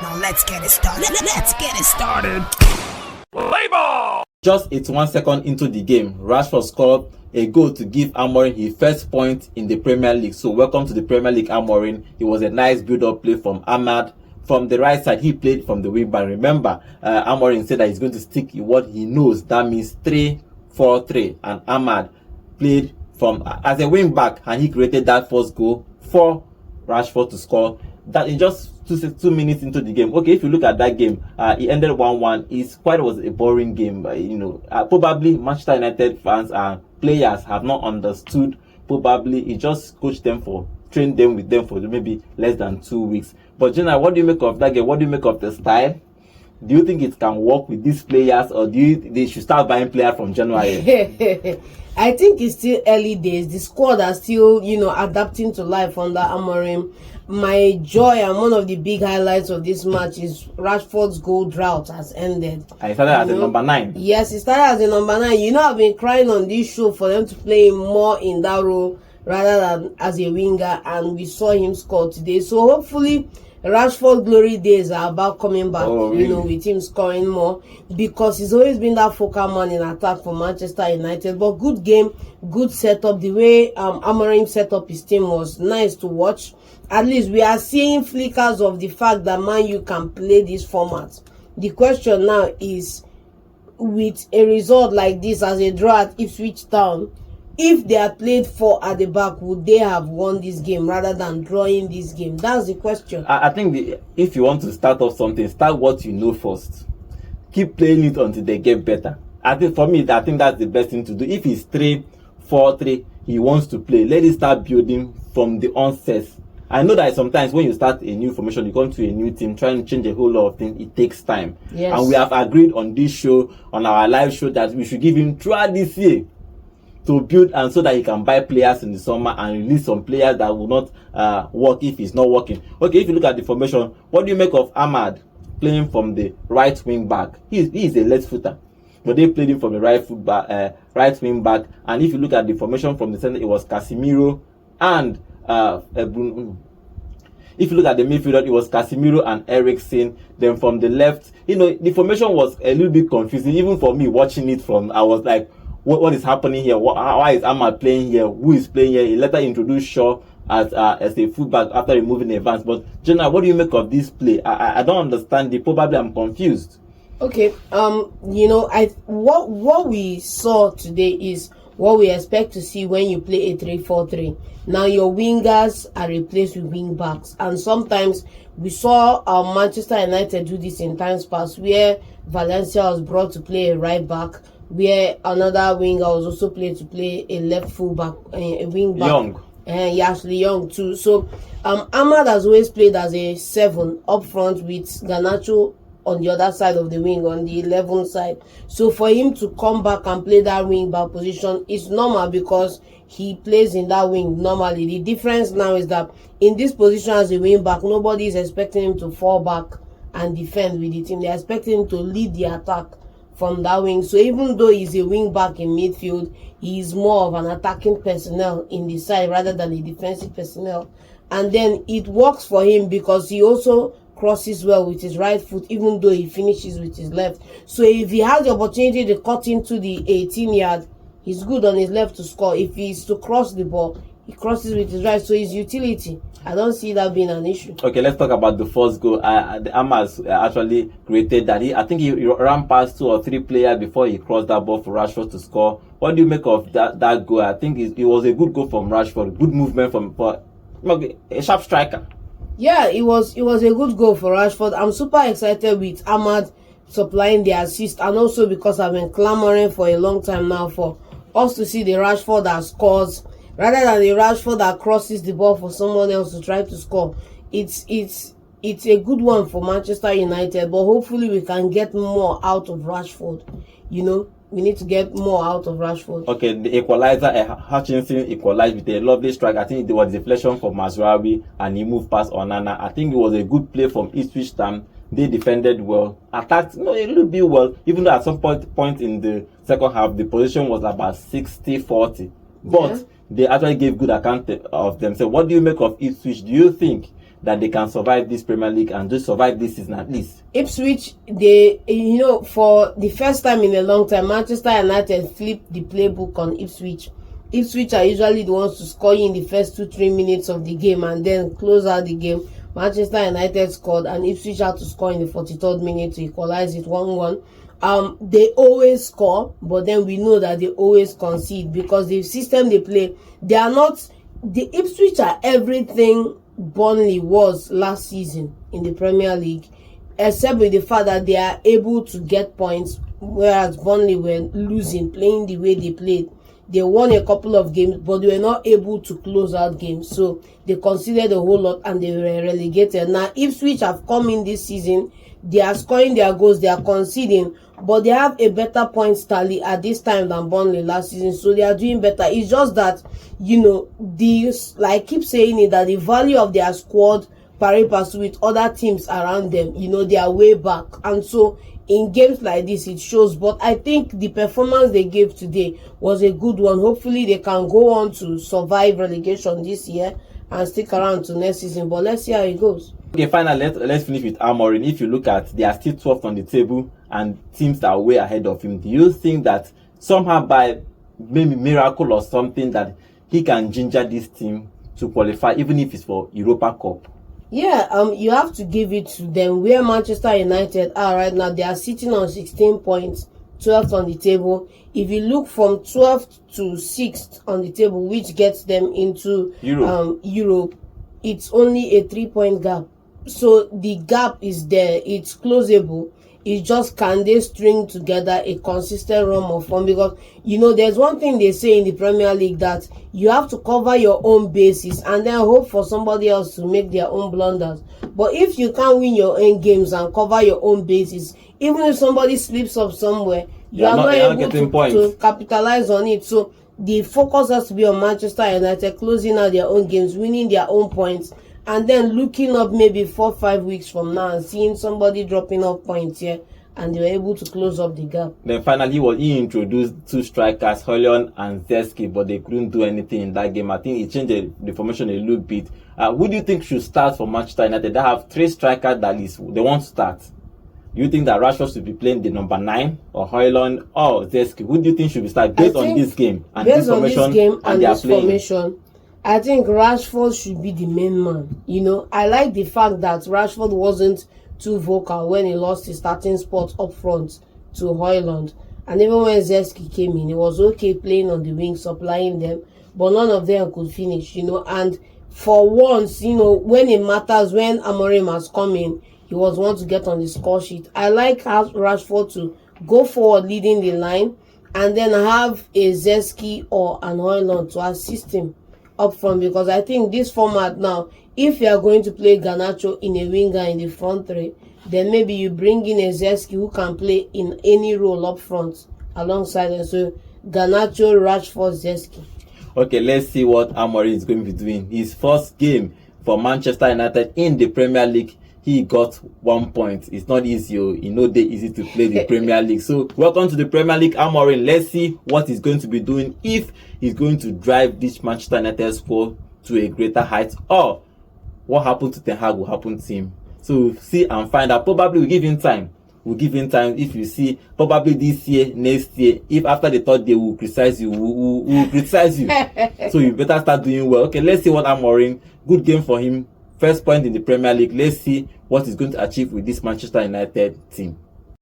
Now let's get it started. Let's get it started. Play ball! Just 81 seconds into the game, Rashford scored a goal to give Amorim his first point in the Premier League. So welcome to the Premier League, Amorim. It was a nice build-up play from Ahmad. From the right side, he played from the wing back. Remember, Amorim said that he's going to stick in what he knows. That means 3-4-3. And Ahmad played from as a wing back, and he created that first goal for Rashford to score. That in just 2 minutes into the game. Okay, if you look at that game, it ended 1-1. It was a boring game. Probably Manchester United fans and players have not understood. Probably he just coached them trained them with them for maybe less than 2 weeks. But Jenna, what do you make of that game? What do you make of the style? Do you think it can work with these players, or they should start buying players from January? I think it's still early days. The squad are still, adapting to life under Amorim. My joy and one of the big highlights of this match is Rashford's goal drought has ended. And he started as a number 9. Yes, he started as a number 9. I've been crying on this show for them to play him more in that role rather than as a winger, and we saw him score today. So hopefully Rashford glory days are about coming back, really? With him scoring more, because he's always been that focal man in attack for Manchester United. But good game, good setup. The way Amorim set up his team was nice to watch. At least we are seeing flickers of the fact that Man U can play this format. The question now is, with a result like this as a draw at Ipswich Town, if they had played 4 at the back, would they have won this game rather than drawing this game? That's the question. I think if you want to start off something, start what you know first. Keep playing it until they get better. I think for me, I think that's the best thing to do. If it's 3-4-3, he wants to play. Let it start building from the onset. I know that sometimes when you start a new formation, you come to a new team, trying to change a whole lot of things, it takes time. Yes. And we have agreed on this show, on our live show, that we should give him throughout this year to build, and so that he can buy players in the summer and release some players that will not work if it's not working. Okay, if you look at the formation, what do you make of Ahmad playing from the right wing back? He is a left footer, but they played him from the right wing back. And if you look at the formation from the center, it was Casemiro and Bruno. If you look at the midfield, it was Casemiro and Eriksen. Then from the left, the formation was a little bit confusing. Even for me watching it I was like, what is happening here? Why is Ahmad playing here? Who is playing here? He later introduced Shaw as a fullback after removing Evans. But Jenna, what do you make of this play? I don't understand it. Probably I'm confused. Okay, what we saw today is what we expect to see when you play a 3-4-3. Now your wingers are replaced with wing backs, and sometimes we saw Manchester United do this in times past, where Valencia was brought to play a right back, where another winger was also played to play a left fullback, a wing back. Young. Ashley Young too. So Ahmad has always played as a 7 up front, with Garnacho on the other side of the wing, on the 11 side. So for him to come back and play that wing back position is normal, because he plays in that wing normally. The difference now is that in this position as a wing back, nobody is expecting him to fall back and defend with the team. They're expecting him to lead the attack from that wing. So even though he's a wing back in midfield, he's more of an attacking personnel in the side rather than a defensive personnel. And then it works for him because he also crosses well with his right foot, even though he finishes with his left. So if he has the opportunity to cut into the 18-yard, he's good on his left to score. If he's to cross the ball, he crosses with his right. So his utility, I don't see that being an issue. Okay, let's talk about the first goal. The Ahmad actually created that. I think he ran past 2 or 3 players before he crossed that ball for Rashford to score. What do you make of that goal? I think it was a good goal from Rashford. Good movement for a sharp striker. Yeah, it was a good goal for Rashford. I'm super excited with Ahmad supplying the assist, and also because I've been clamoring for a long time now for us to see the Rashford that scores rather than the Rashford that crosses the ball for someone else to try to score. It's a good one for Manchester United, but hopefully we can get more out of Rashford. We need to get more out of Rashford. Okay, the equalizer, Hutchinson equalized with a lovely strike. I think it was deflection from Mazraoui, and he moved past Onana. I think it was a good play from Ipswich Town. They defended well, attacked a little bit well, even though at some point in the second half, the position was about 60-40. But they actually gave good account of themselves. What do you make of Ipswich? Do you think that they can survive this Premier League and just survive this season at least? Ipswich, they, for the first time in a long time, Manchester United flipped the playbook on Ipswich. Ipswich are usually the ones to score in the first 2-3 minutes of the game and then close out the game. Manchester United scored and Ipswich had to score in the 43rd minute to equalize it 1-1. They always score, but then we know that they always concede because the system they play, they are not, the Ipswich are everything Burnley was last season in the Premier League, except with the fact that they are able to get points, whereas Burnley were losing, playing the way they played. They won a couple of games, but they were not able to close out games. So they conceded a whole lot and they were relegated. Now, Ipswich have come in this season. They are scoring their goals. They are conceding, but they have a better points tally at this time than Burnley last season. So they are doing better. It's just that, I keep saying it, that the value of their squad pari passu with other teams around them, they are way back. And so in games like this, it shows. But I think the performance they gave today was a good one. Hopefully, they can go on to survive relegation this year and stick around to next season. But let's see how it goes. Okay, finally, let's finish with Amorim. If you look at, they are still 12th on the table and teams that are way ahead of him. Do you think that somehow by maybe miracle or something that he can ginger this team to qualify, even if it's for Europa Cup? Yeah, you have to give it to them. Where Manchester United are right now, they are sitting on 16 points, 12th on the table. If you look from 12th to 6th on the table, which gets them into Europe, it's only a 3-point gap. So the gap is there. It's closable. It's just, can they string together a consistent run of form? Because, there's one thing they say in the Premier League, that you have to cover your own bases and then hope for somebody else to make their own blunders. But if you can't win your own games and cover your own bases, even if somebody slips up somewhere, you are not able to capitalize on it. So the focus has to be on Manchester United closing out their own games, winning their own points, and then looking up maybe 4-5 weeks from now and seeing somebody dropping off points here, and they were able to close up the gap. Then finally, he introduced two strikers, Højlund and Zeski, but they couldn't do anything in that game. I think he changed the formation a little bit. Who do you think should start for Manchester United? They have 3 strikers that they want to start. Do you think that Rashford should be playing the number 9 or Højlund or Zeski? Who do you think should be starting based on this game and this formation and their formation? I think Rashford should be the main man. I like the fact that Rashford wasn't too vocal when he lost his starting spot up front to Højlund. And even when Zeski came in, he was okay playing on the wing, supplying them, but none of them could finish, And for once, when it matters, when Amorim has come in, he was one to get on the score sheet. I like Rashford to go forward leading the line and then have a Zeski or an Højlund to assist him up front, because I think this format now, if you are going to play Garnacho in a winger in the front 3, then maybe you bring in a Zeski who can play in any role up front alongside him. So Garnacho, Rashford, Zeski. Okay, let's see what Amorim is going to be doing. His first game for Manchester United in the Premier League, he got 1 point. It's not easy. Easy to play the Premier League. So welcome to the Premier League, Amorim. Let's see what he's going to be doing, if he's going to drive this Manchester United squad to a greater height, or what happened to Ten Hag will happen to him. So see and find out. Probably we'll give him time. If you see, probably this year, next year, if after the 3rd day we'll criticize you, we'll criticize you. So you better start doing well. Okay, let's see what Amorim. Good game for him. First point in the Premier League. Let's see what he's going to achieve with this Manchester United team.